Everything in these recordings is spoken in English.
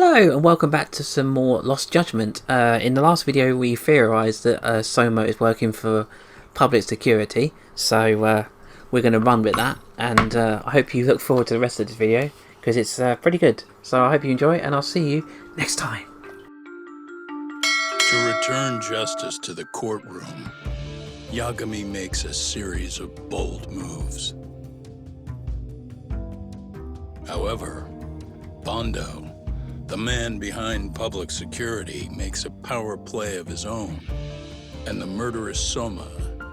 Hello and welcome back to some more Lost Judgment. In the last video we theorised that Soma is working for public security, so we're going to run with that, and I hope you look forward to the rest of this video because it's pretty good. So I hope you enjoy it, and I'll see you next time. To return justice to the courtroom, Yagami makes a series of bold moves. However, Bondo, the man behind public security, makes a power play of his own, and the murderous Soma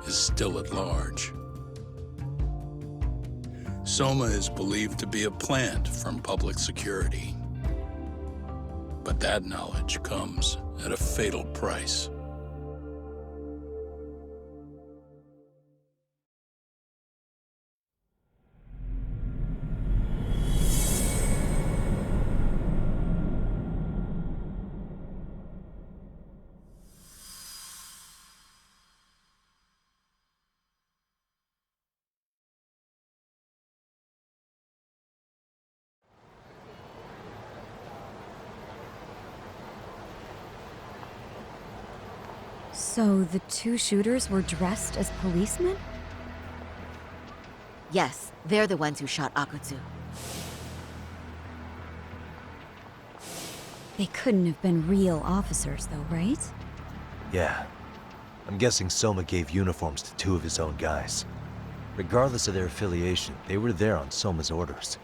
is still at large. Soma is believed to be a plant from public security, but that knowledge comes at a fatal price. So the two shooters were dressed as policemen? Yes, they're the ones who shot Akutsu. They couldn't have been real officers though, right? Yeah. I'm guessing Soma gave uniforms to two of his own guys. Regardless of their affiliation, they were there on Soma's orders.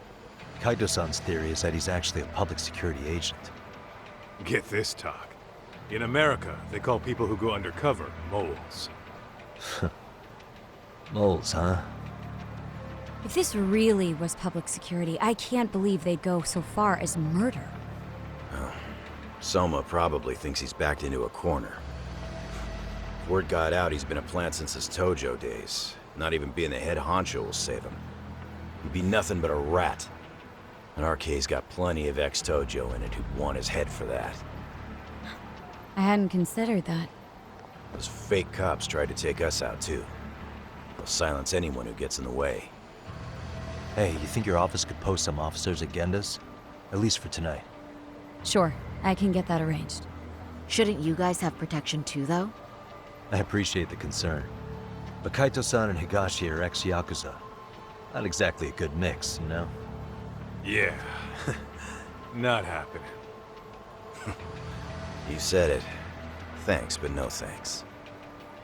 Kaito-san's theory is that he's actually a public security agent. Get this, talk. In America, they call people who go undercover moles. Moles, huh? If this really was public security, I can't believe they'd go so far as murder. Soma probably thinks he's backed into a corner. If word got out he's been a plant since his Tojo days. Not even being the head honcho will save him. He'd be nothing but a rat. And RK's got plenty of ex-Tojo in it who'd want his head for that. I hadn't considered that. Those fake cops tried to take us out too. They'll silence anyone who gets in the way. Hey, you think your office could post some officers at Genda's? At least for tonight. Sure, I can get that arranged. Shouldn't you guys have protection too, though? I appreciate the concern. But Kaito-san and Higashi are ex-Yakuza. Not exactly a good mix, you know? Yeah. Not happening. You said it. Thanks, but no thanks.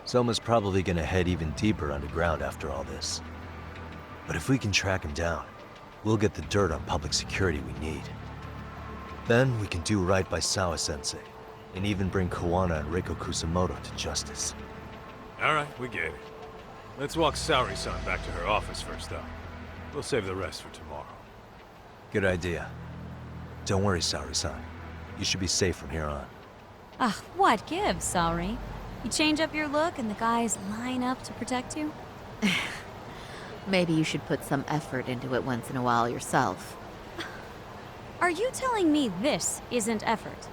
Soma's probably gonna head even deeper underground after all this. But if we can track him down, we'll get the dirt on public security we need. Then we can do right by Sawa-sensei, and even bring Kawana and Reiko Kusamoto to justice. Alright, we get it. Let's walk Saori-san back to her office first, though. We'll save the rest for tomorrow. Good idea. Don't worry, Saori-san. You should be safe from here on. Ah, what gives, sorry? You change up your look and the guys line up to protect you? Maybe you should put some effort into it once in a while yourself. Are you telling me this isn't effort?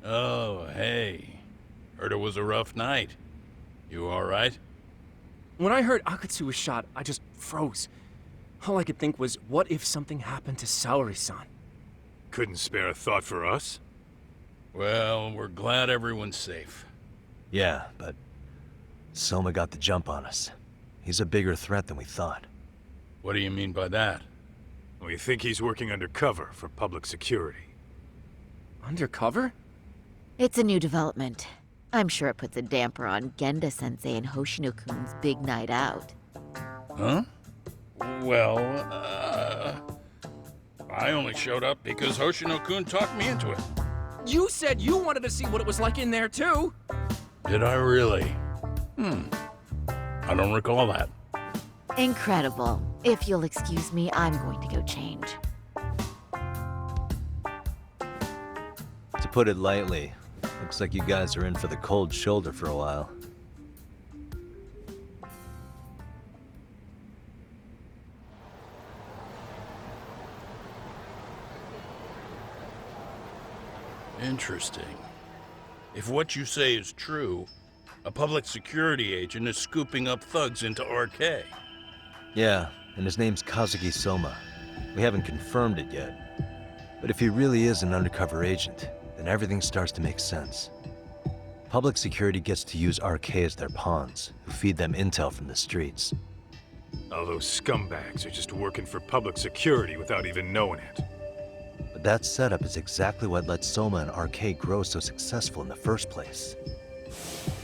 Oh, hey. Heard it was a rough night. You all right? When I heard Akutsu was shot, I just froze. All I could think was, what if something happened to Saori-san? Couldn't spare a thought for us? Well, we're glad everyone's safe. Yeah, but Soma got the jump on us. He's a bigger threat than we thought. What do you mean by that? We think he's working undercover for public security. Undercover? It's a new development. I'm sure it puts a damper on Genda-sensei and Hoshino-kun's big night out. Huh? Well, I only showed up because Hoshino-kun talked me into it. You said you wanted to see what it was like in there, too! Did I really? I don't recall that. Incredible. If you'll excuse me, I'm going to go change. To put it lightly, looks like you guys are in for the cold shoulder for a while. Interesting. If what you say is true, a public security agent is scooping up thugs into RK. Yeah, and his name's Kazuki Soma. We haven't confirmed it yet. But if he really is an undercover agent, then everything starts to make sense. Public security gets to use RK as their pawns, who feed them intel from the streets. All those scumbags are just working for public security without even knowing it. But that setup is exactly what let Soma and RK grow so successful in the first place.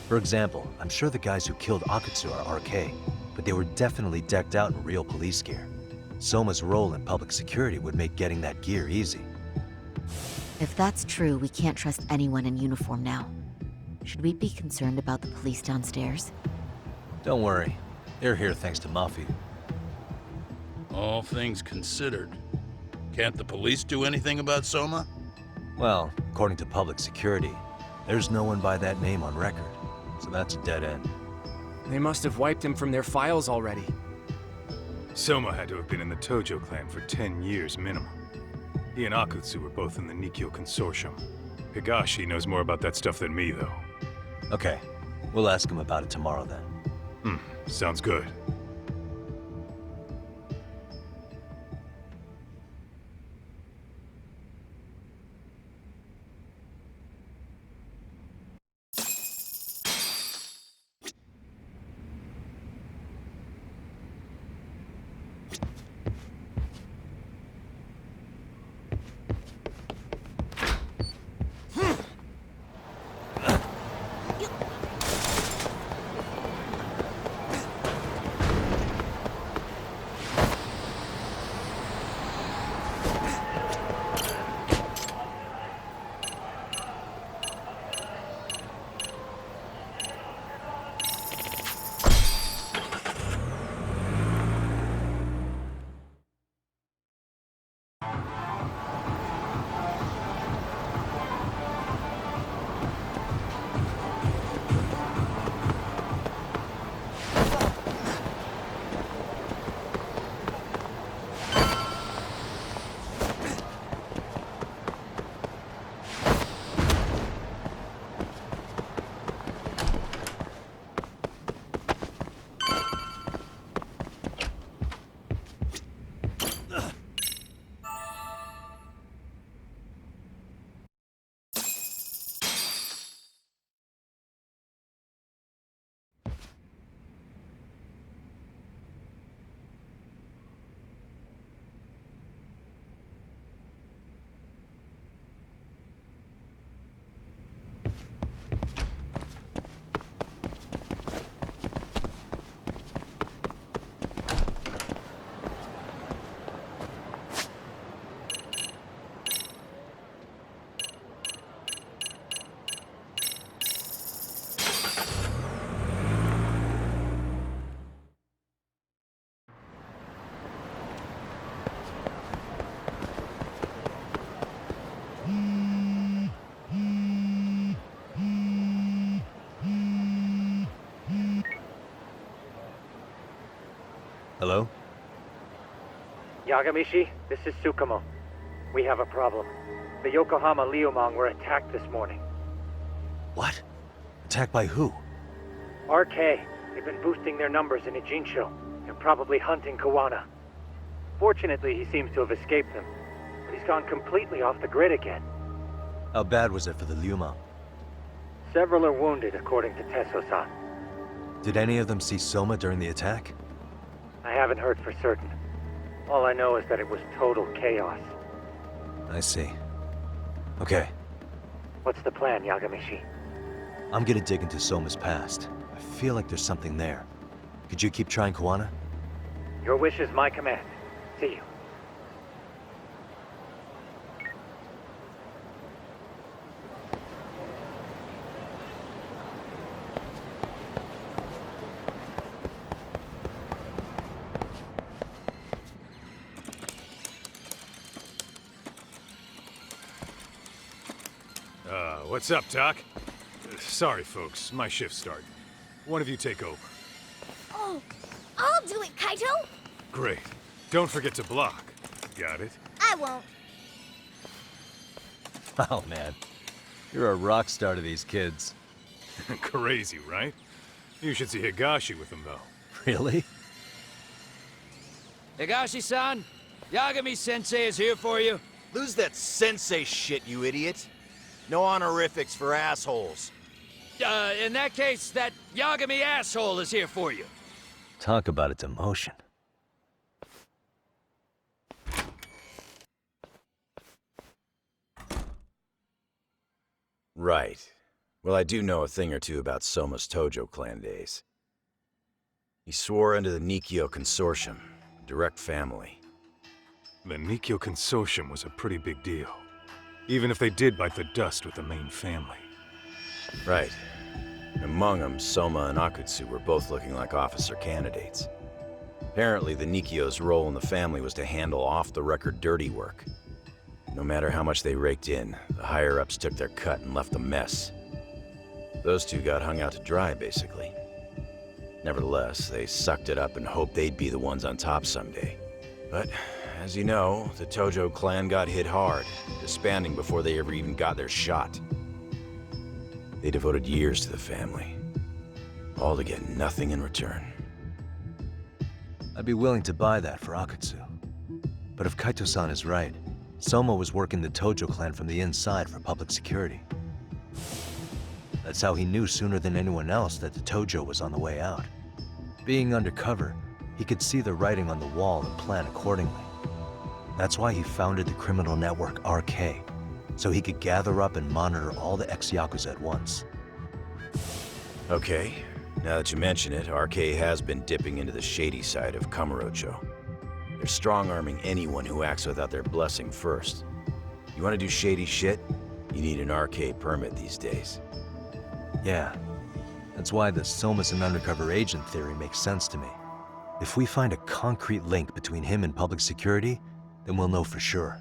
For example, I'm sure the guys who killed Akutsu are RK, but they were definitely decked out in real police gear. Soma's role in public security would make getting that gear easy. If that's true, we can't trust anyone in uniform now. Should we be concerned about the police downstairs? Don't worry, they're here thanks to Mafia. All things considered, can't the police do anything about Soma? Well, according to public security, there's no one by that name on record, so that's a dead end. They must have wiped him from their files already. Soma had to have been in the Tojo clan for 10 years minimum. He and Akutsu were both in the Nikyo Consortium. Higashi knows more about that stuff than me, though. Okay, we'll ask him about it tomorrow then. Sounds good. Hello? Yagamishi, this is Tsukumo. We have a problem. The Yokohama Liumang were attacked this morning. What? Attacked by who? RK. They've been boosting their numbers in Ijinsho. They're probably hunting Kawana. Fortunately, he seems to have escaped them. But he's gone completely off the grid again. How bad was it for the Liuma? Several are wounded, according to Tesso-san. Did any of them see Soma during the attack? I haven't heard for certain. All I know is that it was total chaos. I see. Okay, What's the plan, Yagamishi? I'm gonna dig into Soma's past. I feel like there's something there. Could you keep trying Kawana? Your wish is my command. See you. What's up, Doc? Sorry, folks. My shift started. One of you take over. Oh, I'll do it, Kaito! Great. Don't forget to block. Got it? I won't. Oh, man. You're a rock star to these kids. Crazy, right? You should see Higashi with them, though. Really? Higashi-san, Yagami-sensei is here for you. Lose that sensei shit, you idiot. No honorifics for assholes. In that case, that Yagami asshole is here for you. Talk about a demotion. Right. Well, I do know a thing or two about Soma's Tojo clan days. He swore under the Nikkyo Consortium, direct family. The Nikkyo Consortium was a pretty big deal. Even if they did bite the dust with the main family. Right. Among them, Soma and Akutsu were both looking like officer candidates. Apparently, the Nikkyo's role in the family was to handle off-the-record dirty work. No matter how much they raked in, the higher-ups took their cut and left a mess. Those two got hung out to dry, basically. Nevertheless, they sucked it up and hoped they'd be the ones on top someday. But, as you know, the Tojo clan got hit hard, disbanding before they ever even got their shot. They devoted years to the family, all to get nothing in return. I'd be willing to buy that for Akutsu. But if Kaito-san is right, Soma was working the Tojo clan from the inside for public security. That's how he knew sooner than anyone else that the Tojo was on the way out. Being undercover, he could see the writing on the wall and plan accordingly. That's why he founded the criminal network RK, so he could gather up and monitor all the ex-Yakuza at once. Okay, now that you mention it, RK has been dipping into the shady side of Kamurocho. They're strong-arming anyone who acts without their blessing first. You want to do shady shit? You need an RK permit these days. Yeah, that's why the Soma's an undercover agent theory makes sense to me. If we find a concrete link between him and public security, then we'll know for sure.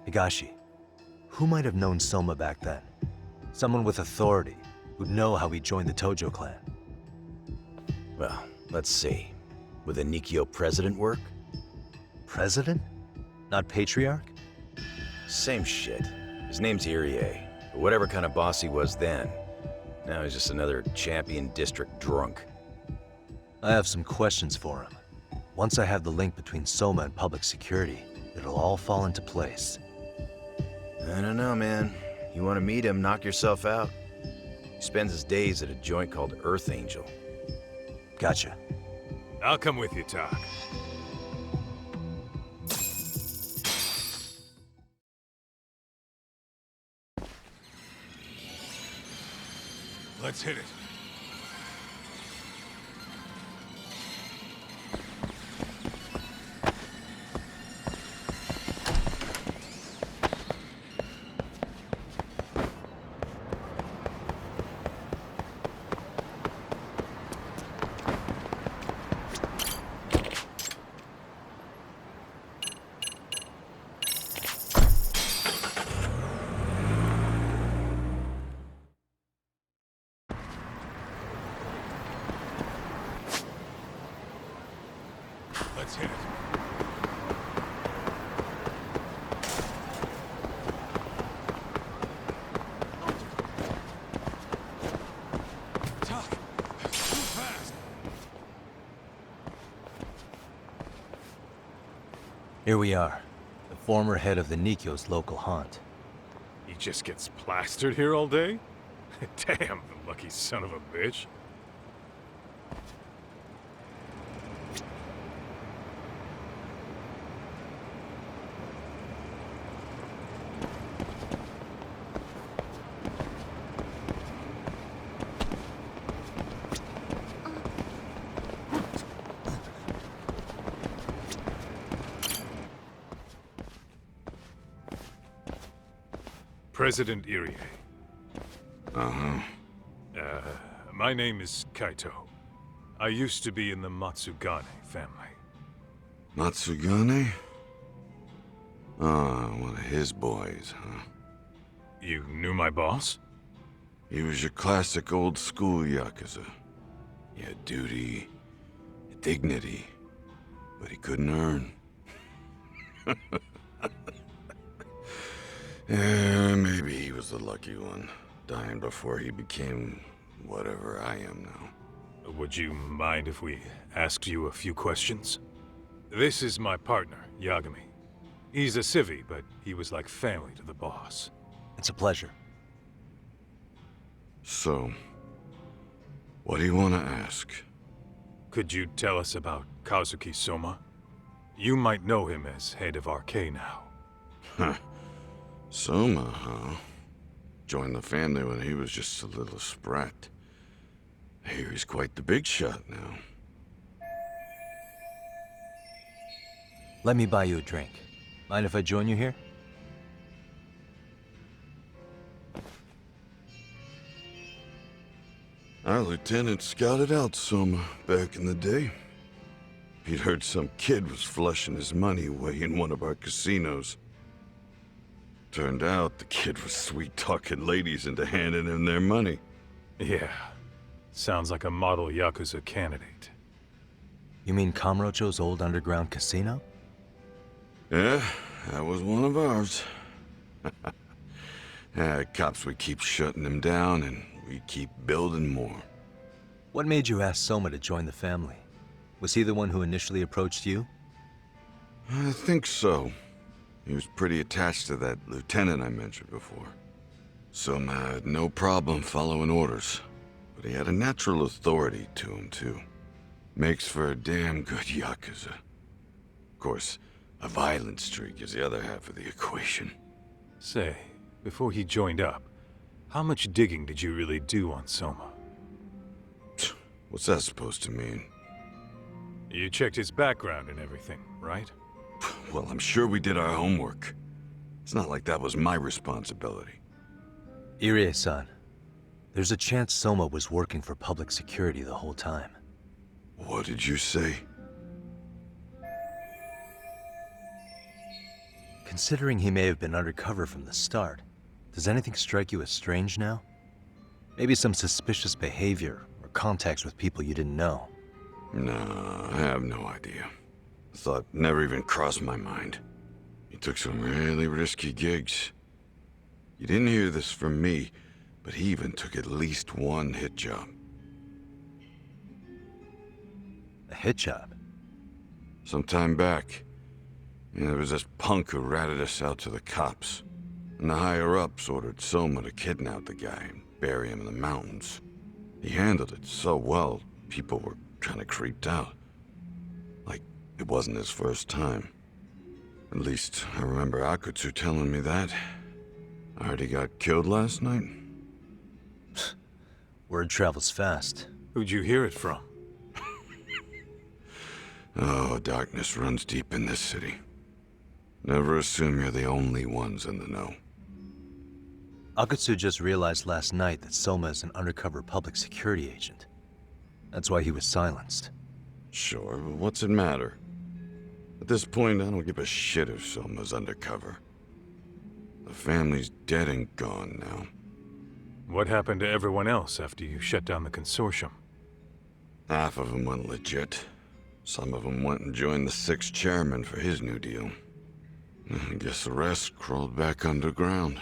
Higashi, who might have known Soma back then? Someone with authority, who'd know how he joined the Tojo clan. Well, let's see. Would the Nikkyo president work? President? Not patriarch? Same shit. His name's Irie, but whatever kind of boss he was then, now he's just another champion district drunk. I have some questions for him. Once I have the link between Soma and public security, it'll all fall into place. I don't know, man. You want to meet him, knock yourself out. He spends his days at a joint called Earth Angel. Gotcha. I'll come with you, Doc. Let's hit it. Let's hit it. Doc, too fast. Here we are, the former head of the Nikkyo's local haunt. He just gets plastered here all day? Damn, the lucky son of a bitch. President Irie. Uh-huh. My name is Kaito. I used to be in the Matsugane family. Matsugane? One of his boys, huh? You knew my boss? He was your classic old school Yakuza. He had duty, dignity, but he couldn't earn. Yeah, maybe he was the lucky one, dying before he became whatever I am now. Would you mind if we asked you a few questions? This is my partner, Yagami. He's a civvy, but he was like family to the boss. It's a pleasure. So, what do you want to ask? Could you tell us about Kazuki Soma? You might know him as head of RK now. Huh. Soma, huh? Joined the family when he was just a little sprat. I hear he's quite the big shot now. Let me buy you a drink. Mind if I join you here? Our lieutenant scouted out Soma back in the day. He'd heard some kid was flushing his money away in one of our casinos. Turned out the kid was sweet-talking ladies into handing him their money. Yeah. Sounds like a model Yakuza candidate. You mean Kamurocho's old underground casino? Yeah, that was one of ours. Cops would keep shutting him down, and we keep building more. What made you ask Soma to join the family? Was he the one who initially approached you? I think so. He was pretty attached to that lieutenant I mentioned before. Soma had no problem following orders, but he had a natural authority to him, too. Makes for a damn good Yakuza. Of course, a violent streak is the other half of the equation. Say, before he joined up, how much digging did you really do on Soma? What's that supposed to mean? You checked his background and everything, right? Well, I'm sure we did our homework. It's not like that was my responsibility. Irie-san, there's a chance Soma was working for public security the whole time. What did you say? Considering he may have been undercover from the start, does anything strike you as strange now? Maybe some suspicious behavior or contacts with people you didn't know? No, I have no idea. Thought never even crossed my mind. He took some really risky gigs. You didn't hear this from me, but he even took at least one hit job. A hit job? Some time back, there was this punk who ratted us out to the cops. And the higher-ups ordered Soma to kidnap the guy and bury him in the mountains. He handled it so well, people were kind of creeped out. Like, it wasn't his first time. At least, I remember Akutsu telling me that. I heard he got killed last night. Word travels fast. Who'd you hear it from? Oh, darkness runs deep in this city. Never assume you're the only ones in the know. Akutsu just realized last night that Soma is an undercover public security agent. That's why he was silenced. Sure, but what's it matter? At this point, I don't give a shit if Soma's undercover. The family's dead and gone now. What happened to everyone else after you shut down the consortium? Half of them went legit. Some of them went and joined the sixth chairman for his new deal. I guess the rest crawled back underground.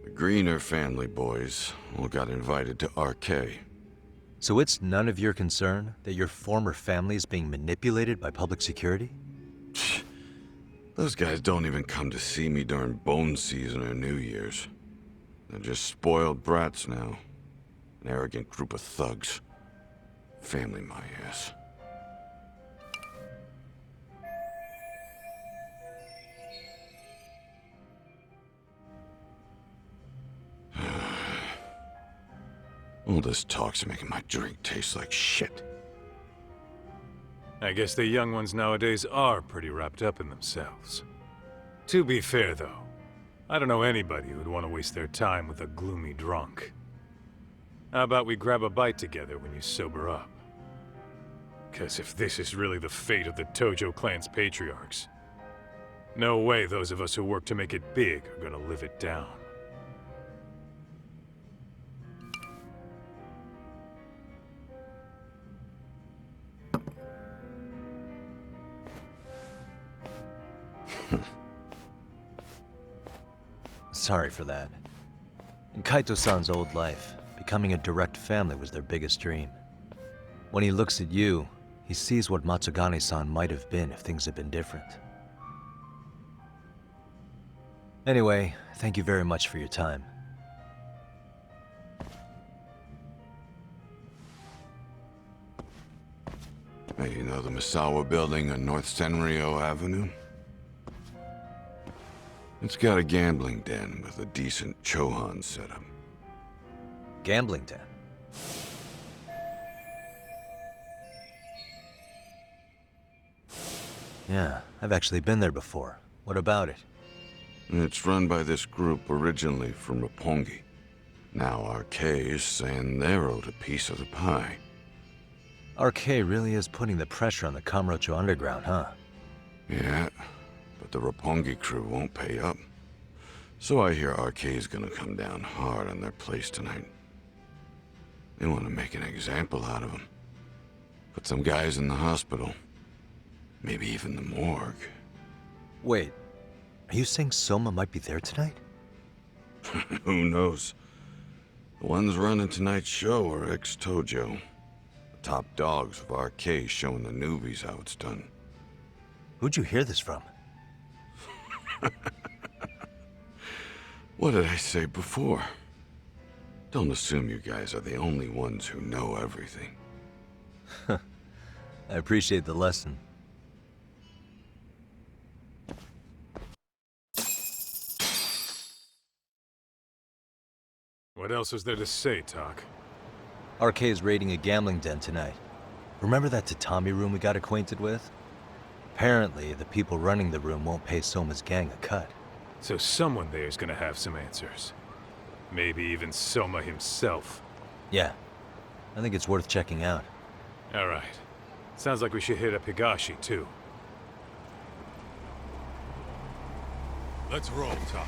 The Greener family boys all got invited to RK. So it's none of your concern that your former family is being manipulated by public security? Those guys don't even come to see me during bone season or New Year's. They're just spoiled brats now. An arrogant group of thugs. Family my ass. All this talk's making my drink taste like shit. I guess the young ones nowadays are pretty wrapped up in themselves. To be fair, though, I don't know anybody who'd want to waste their time with a gloomy drunk. How about we grab a bite together when you sober up? 'Cause if this is really the fate of the Tojo clan's patriarchs, No way those of us who work to make it big are gonna live it down. Sorry for that. In Kaito-san's old life, becoming a direct family was their biggest dream. When he looks at you, he sees what Matsugane-san might have been if things had been different. Anyway, thank you very much for your time. Hey, you know the Misawa building on North Senryo Avenue? It's got a gambling den with a decent Chohan setup. Gambling den? Yeah, I've actually been there before. What about it? It's run by this group originally from Roppongi. Now RK is saying they're owed a piece of the pie. RK really is putting the pressure on the Kamurocho Underground, huh? Yeah, but the Roppongi crew won't pay up. So I hear RK is gonna come down hard on their place tonight. They want to make an example out of them. Put some guys in the hospital. Maybe even the morgue. Wait, are you saying Soma might be there tonight? Who knows? The ones running tonight's show are ex-Tojo. The top dogs of RK showing the newbies how it's done. Who'd you hear this from? What did I say before? Don't assume you guys are the only ones who know everything. I appreciate the lesson. What else is there to say, Talk? RK is raiding a gambling den tonight. Remember that tatami room we got acquainted with? Apparently, the people running the room won't pay Soma's gang a cut. So someone there's gonna have some answers. Maybe even Soma himself. Yeah, I think it's worth checking out. Alright. Sounds like we should hit up Higashi, too. Let's roll, Talk.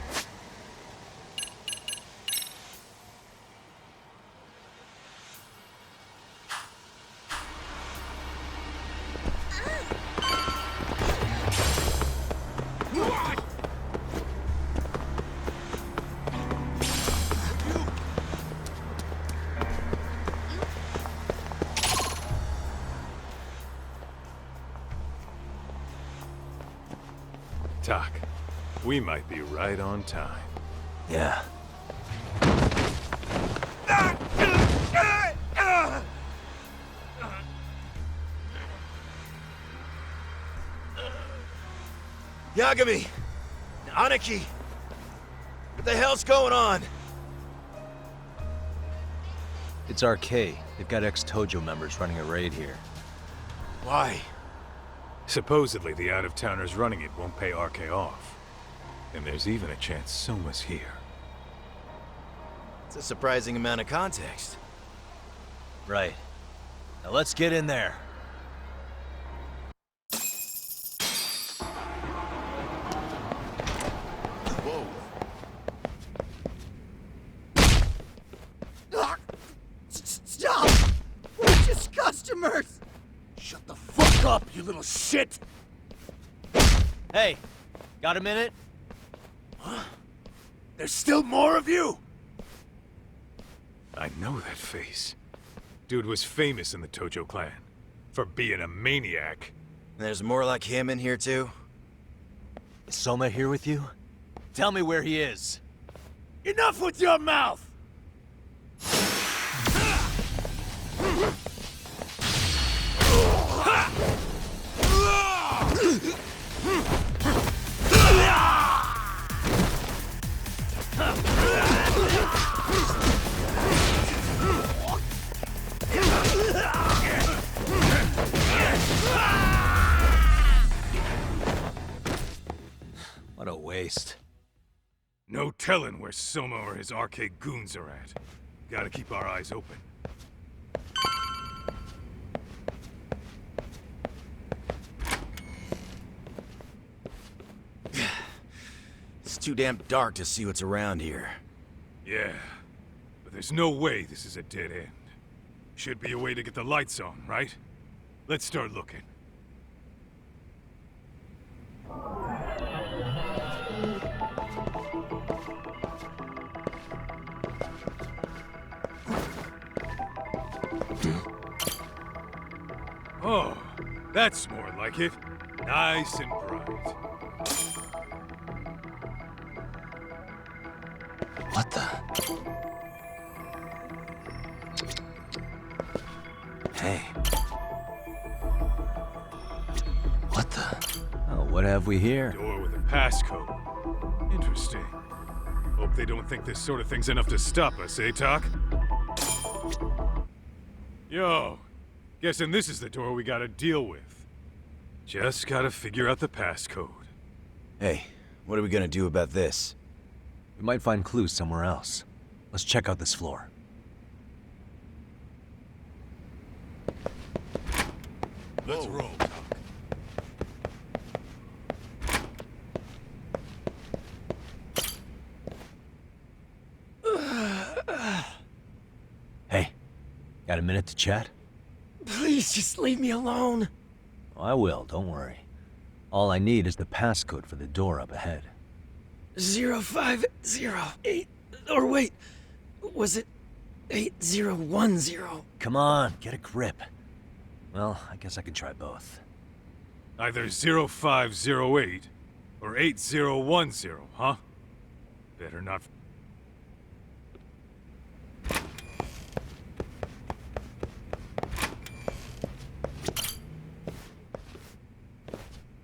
Tak, we might be right on time. Yeah. Yagami! Aniki! What the hell's going on? It's RK. They've got ex-Tojo members running a raid here. Why? Supposedly, the out-of-towners running it won't pay RK off. And there's even a chance Soma's here. It's a surprising amount of context. Right. Now let's get in there. Whoa. Stop! We're just customers! Shut the fuck up, you little shit! Hey, got a minute? Huh? There's still more of you? I know that face. Dude was famous in the Tojo clan. For being a maniac. There's more like him in here too? Is Soma here with you? Tell me where he is. Enough with your mouth! What a waste. No telling where Soma or his RK goons are at. Gotta keep our eyes open. too damn dark to see what's around here. Yeah, but there's no way this is a dead end. Should be a way to get the lights on, right? Let's start looking. Oh, that's more like it. Nice and bright. What the? Hey. What the? Oh, what have we here? Door with a passcode. Interesting. Hope they don't think this sort of thing's enough to stop us, eh, Talk? Yo, guessing this is the door we gotta deal with. Just gotta figure out the passcode. Hey, what are we gonna do about this? We might find clues somewhere else. Let's check out this floor. Let's roll, Talk. Hey, got a minute to chat? Please just leave me alone. I will, don't worry. All I need is the passcode for the door up ahead. 0508. Or wait, was it 8010? Come on, get a grip. Well, I guess I can try both. Either 0508 or 8010, huh? Better not...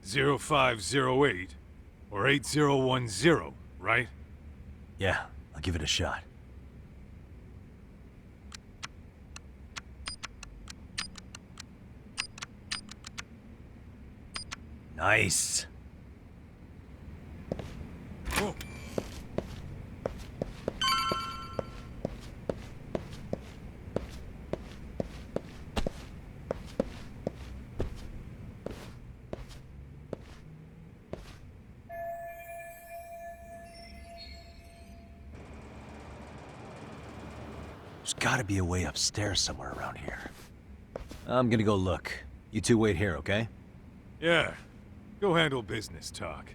(0508) or 8010, right? Yeah, I'll give it a shot. Nice. Oh. There's gotta be a way upstairs somewhere around here. I'm gonna go look. You two wait here, okay? Yeah. Go handle business, Talk.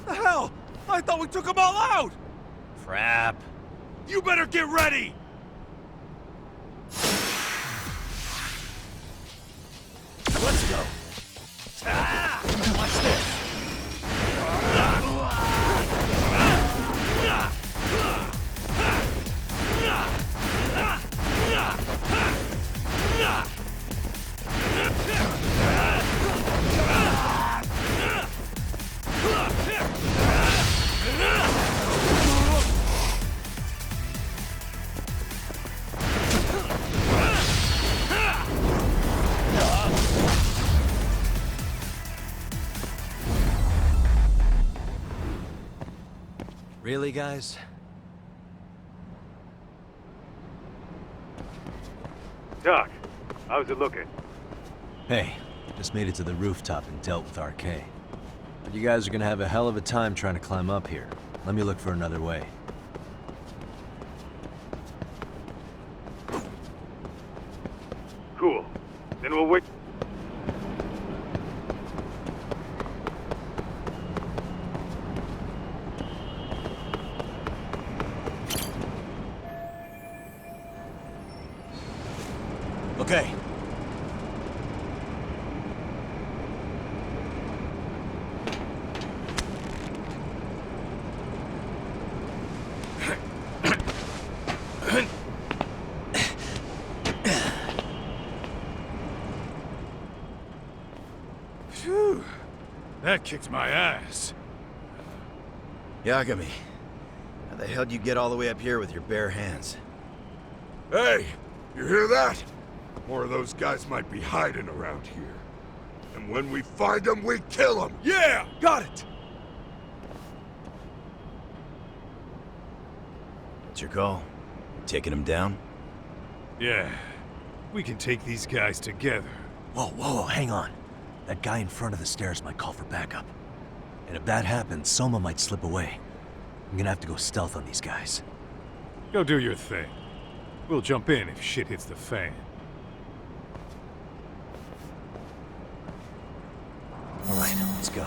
The hell? I thought we took them all out! Crap. You better get ready! Let's go. Watch this. Really, guys? Doc, how's it looking? Hey, just made it to the rooftop and dealt with RK. But you guys are gonna have a hell of a time trying to climb up here. Let me look for another way. Cool. Then we'll wait. Okay. Phew. That kicked my ass. Yagami, how the hell do you get all the way up here with your bare hands? Hey, you hear that? More of those guys might be hiding around here. And when we find them, we kill them! Yeah! Got it! What's your call? Taking them down? Yeah. We can take these guys together. Whoa, hang on. That guy in front of the stairs might call for backup. And if that happens, Soma might slip away. I'm gonna have to go stealth on these guys. Go do your thing. We'll jump in if shit hits the fan. All right, let's go.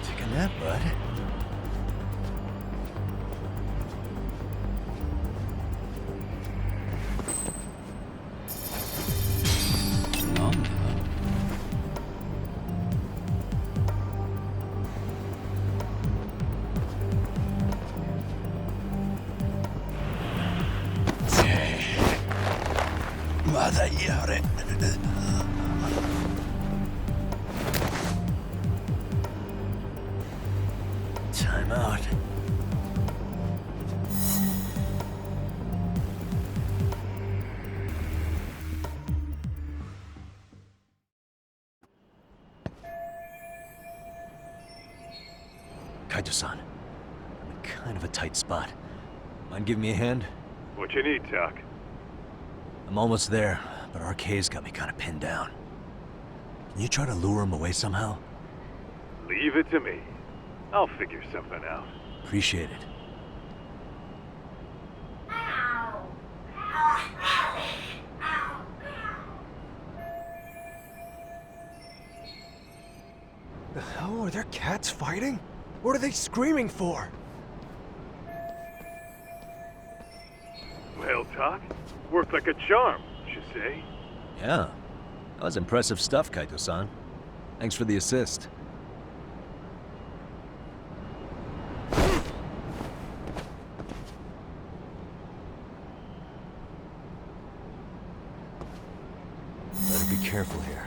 Take a nap, bud. Time out. Kaito-san, I'm in kind of a tight spot. Mind giving me a hand? What you need, Doc? I'm almost there, but RK's got me kind of pinned down. Can you try to lure him away somehow? Leave it to me. I'll figure something out. Appreciate it. The hell? Are there cats fighting? What are they screaming for? Well, Doc, worked like a charm, you say? Yeah. That was impressive stuff, Kaito-san. Thanks for the assist. Better be careful here.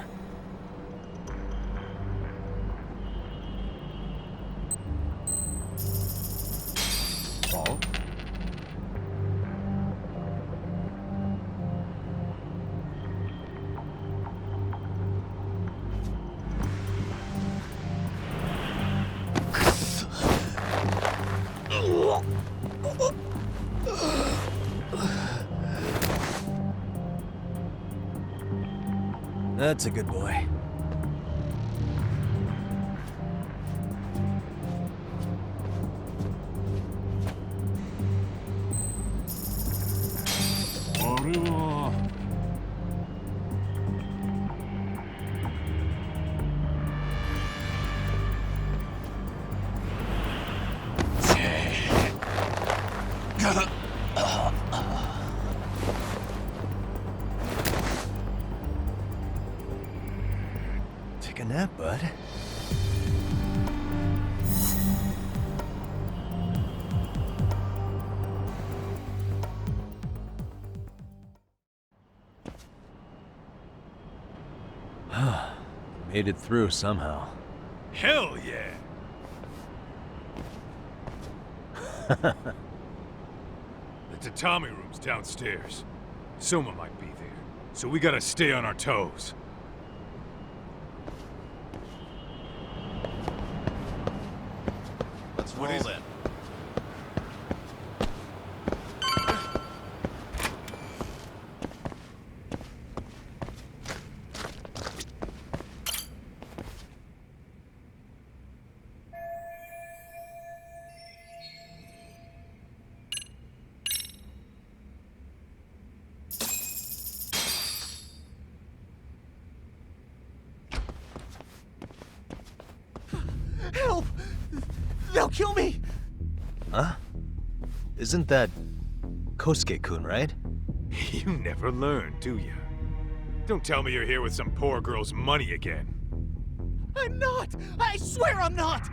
Paul? That's a good boy. Take a nap, bud. Made it through somehow. Hell yeah! The tatami room's downstairs. Soma might be there, so we gotta stay on our toes. Let's roll then. Help! They'll kill me! Huh? Isn't that Kosuke-kun, right? You never learn, do you? Don't tell me you're here with some poor girl's money again. I'm not! I swear I'm not!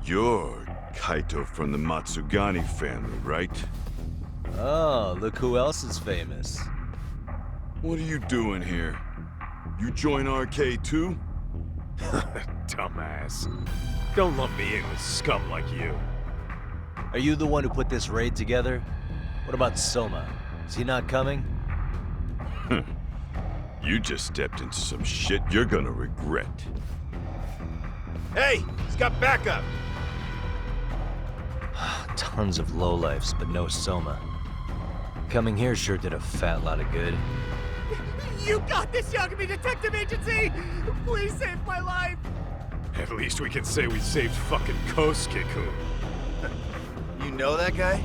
You're Kaito from the Matsugani family, right? Oh, look who else is famous. What are you doing here? You join RK too? Dumbass. Don't lump me in with scum like you. Are you the one who put this raid together? What about Soma? Is he not coming? You just stepped into some shit you're gonna regret. Hey! He's got backup! Tons of lowlifes, but no Soma. Coming here sure did a fat lot of good. You got this, Yagami Detective Agency! Please save my life! At least we can say we saved fucking Kosuke-kun. You know that guy?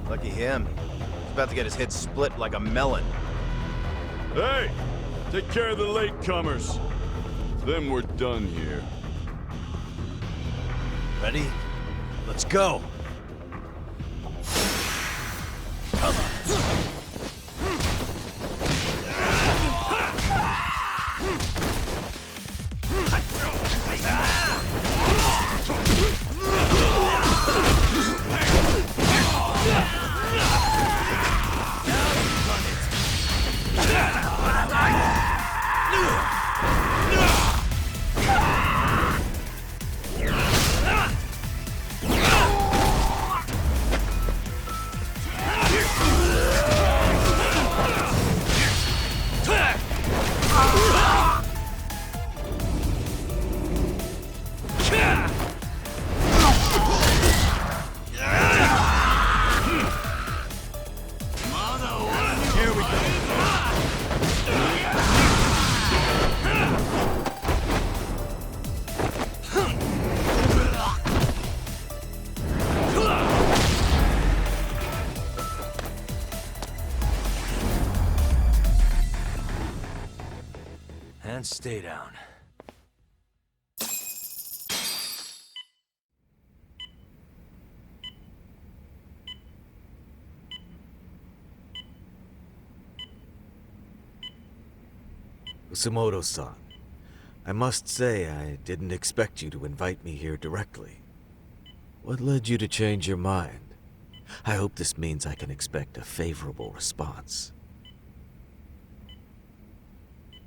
Lucky him. He's about to get his head split like a melon. Hey! Take care of the latecomers. Then we're done here. Ready? Let's go! Come on. and stay down. Kusumoto-san, I must say I didn't expect you to invite me here directly. What led you to change your mind? I hope this means I can expect a favorable response.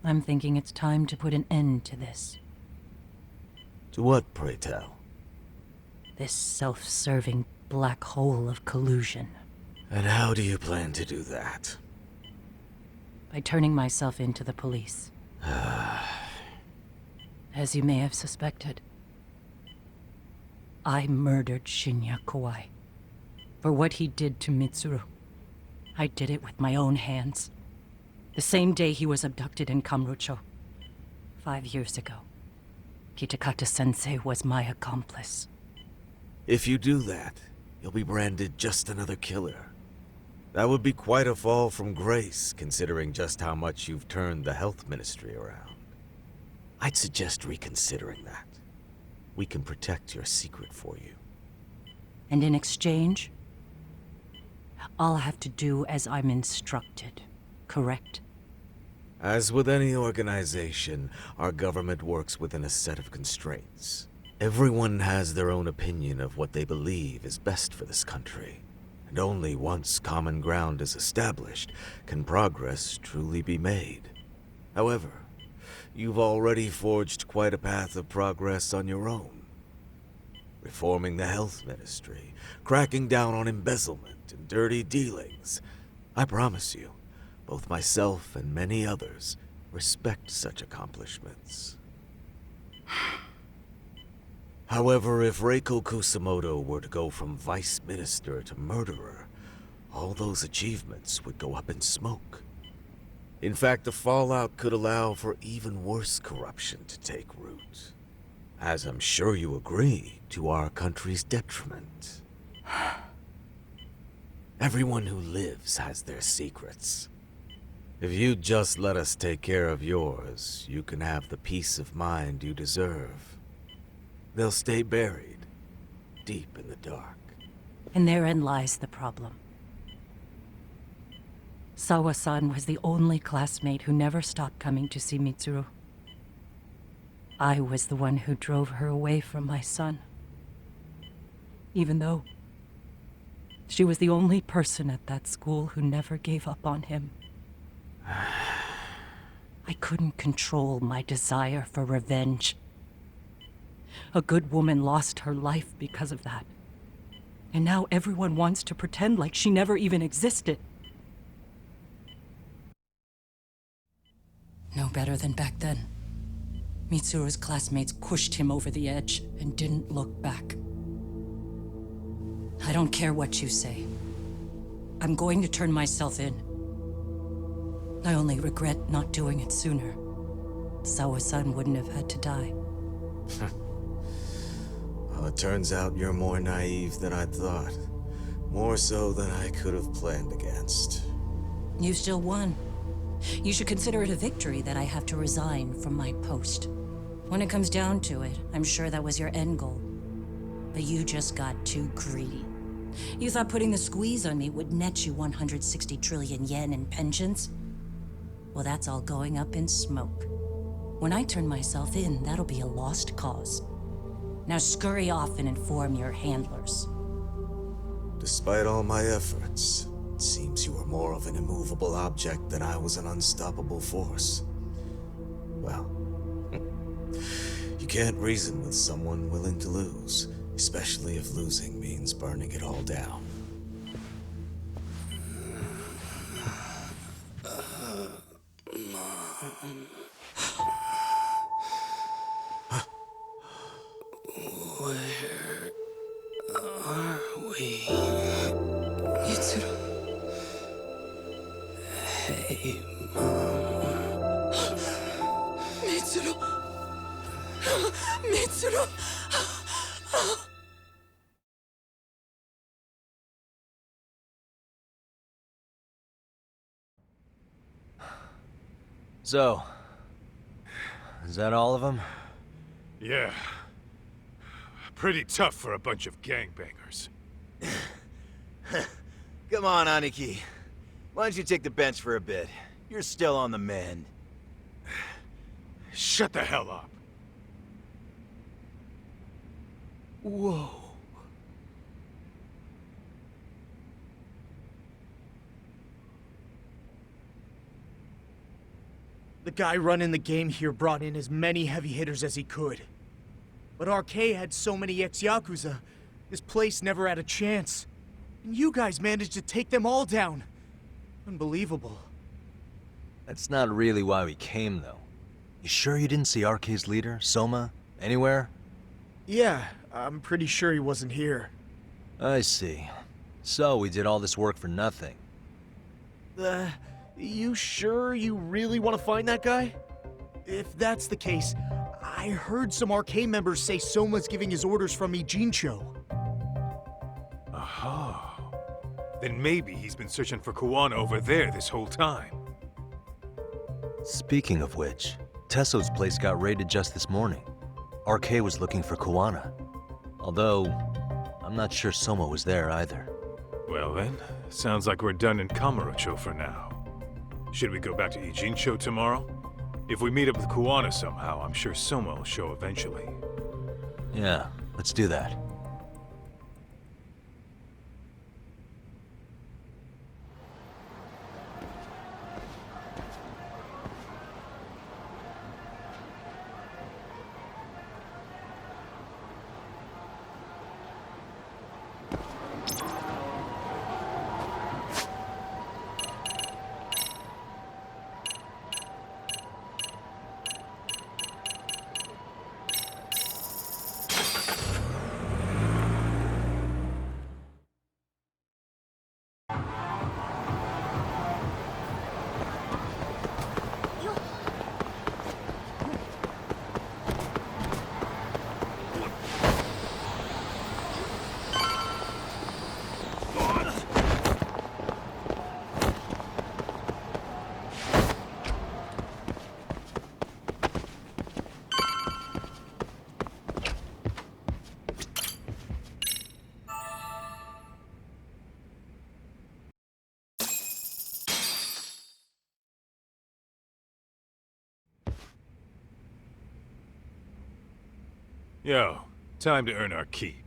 I'm thinking it's time to put an end to this. To what, pray tell? This self-serving black hole of collusion. And how do you plan to do that? By turning myself into the police. As you may have suspected, I murdered Shinya Kawai. For what he did to Mitsuru. I did it with my own hands. The same day he was abducted in Kamurocho. 5 years ago. Kitakata-sensei was my accomplice. If you do that, you'll be branded just another killer. That would be quite a fall from grace, considering just how much you've turned the health ministry around. I'd suggest reconsidering that. We can protect your secret for you. And in exchange, I'll have to do as I'm instructed, correct? As with any organization, our government works within a set of constraints. Everyone has their own opinion of what they believe is best for this country. And only once common ground is established can progress truly be made. However, you've already forged quite a path of progress on your own. Reforming the health ministry, cracking down on embezzlement and dirty dealings. I promise you, both myself and many others respect such accomplishments. However, if Reiko Kusumoto were to go from vice minister to murderer, all those achievements would go up in smoke. In fact, the fallout could allow for even worse corruption to take root. As I'm sure you agree, to our country's detriment. Everyone who lives has their secrets. If you'd just let us take care of yours, you can have the peace of mind you deserve. They'll stay buried, deep in the dark. And therein lies the problem. Sawa-san was the only classmate who never stopped coming to see Mitsuru. I was the one who drove her away from my son. Even though she was the only person at that school who never gave up on him. I couldn't control my desire for revenge. A good woman lost her life because of that. And now everyone wants to pretend like she never even existed. No better than back then. Mitsuru's classmates pushed him over the edge and didn't look back. I don't care what you say. I'm going to turn myself in. I only regret not doing it sooner. Sawa-san wouldn't have had to die. Well, it turns out you're more naive than I thought. More so than I could have planned against. You still won. You should consider it a victory that I have to resign from my post. When it comes down to it, I'm sure that was your end goal. But you just got too greedy. You thought putting the squeeze on me would net you 160 trillion yen in pensions? Well, that's all going up in smoke. When I turn myself in, that'll be a lost cause. Now scurry off and inform your handlers. Despite all my efforts, it seems you are more of an immovable object than I was an unstoppable force. Well, you can't reason with someone willing to lose, especially if losing means burning it all down. Where are we? Mitsuru. Hey, Mom. Mitsuru! Mitsuru! So, is that all of them? Yeah. Pretty tough for a bunch of gangbangers. Come on, Aniki. Why don't you take the bench for a bit? You're still on the mend. Shut the hell up. Whoa. The guy running the game here brought in as many heavy hitters as he could. But RK had so many ex-Yakuza, this place never had a chance. And you guys managed to take them all down. Unbelievable. That's not really why we came, though. You sure you didn't see RK's leader, Soma, anywhere? Yeah, I'm pretty sure he wasn't here. I see. So we did all this work for nothing. You sure you really want to find that guy? If that's the case, I heard some RK members say Soma's giving his orders from Ijincho. Aha. Then maybe he's been searching for Kuwana over there this whole time. Speaking of which, Tesso's place got raided just this morning. RK was looking for Kuwana. Although, I'm not sure Soma was there either. Well then, sounds like we're done in Kamurocho for now. Should we go back to Ijincho tomorrow? If we meet up with Kuwana somehow, I'm sure Soma will show eventually. Yeah, let's do that. Yo, time to earn our keep.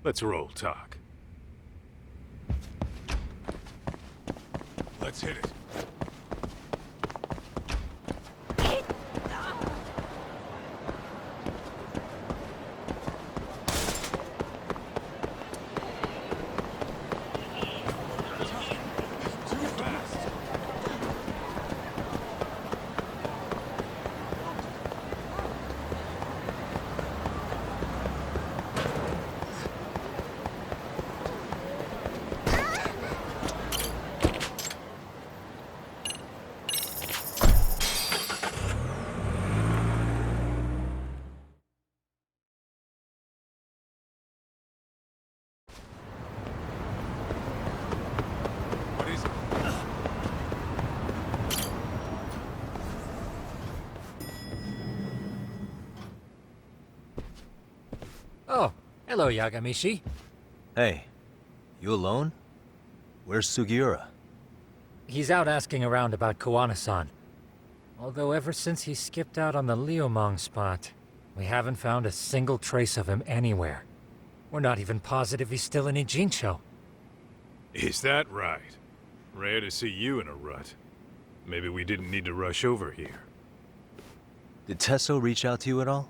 Let's roll talk. Let's hit it. Oh, hello, Yagamishi. Hey, you alone? Where's Sugiura? He's out asking around about Kuwana-san. Although ever since he skipped out on the Liumang spot, we haven't found a single trace of him anywhere. We're not even positive he's still in Ijincho. Is that right? Rare to see you in a rut. Maybe we didn't need to rush over here. Did Tesso reach out to you at all?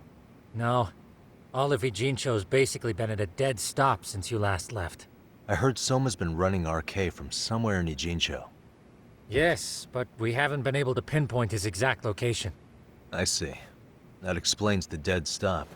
No. All of Ijincho's basically been at a dead stop since you last left. I heard Soma's been running RK from somewhere in Ijincho. Yes, but we haven't been able to pinpoint his exact location. I see. That explains the dead stop.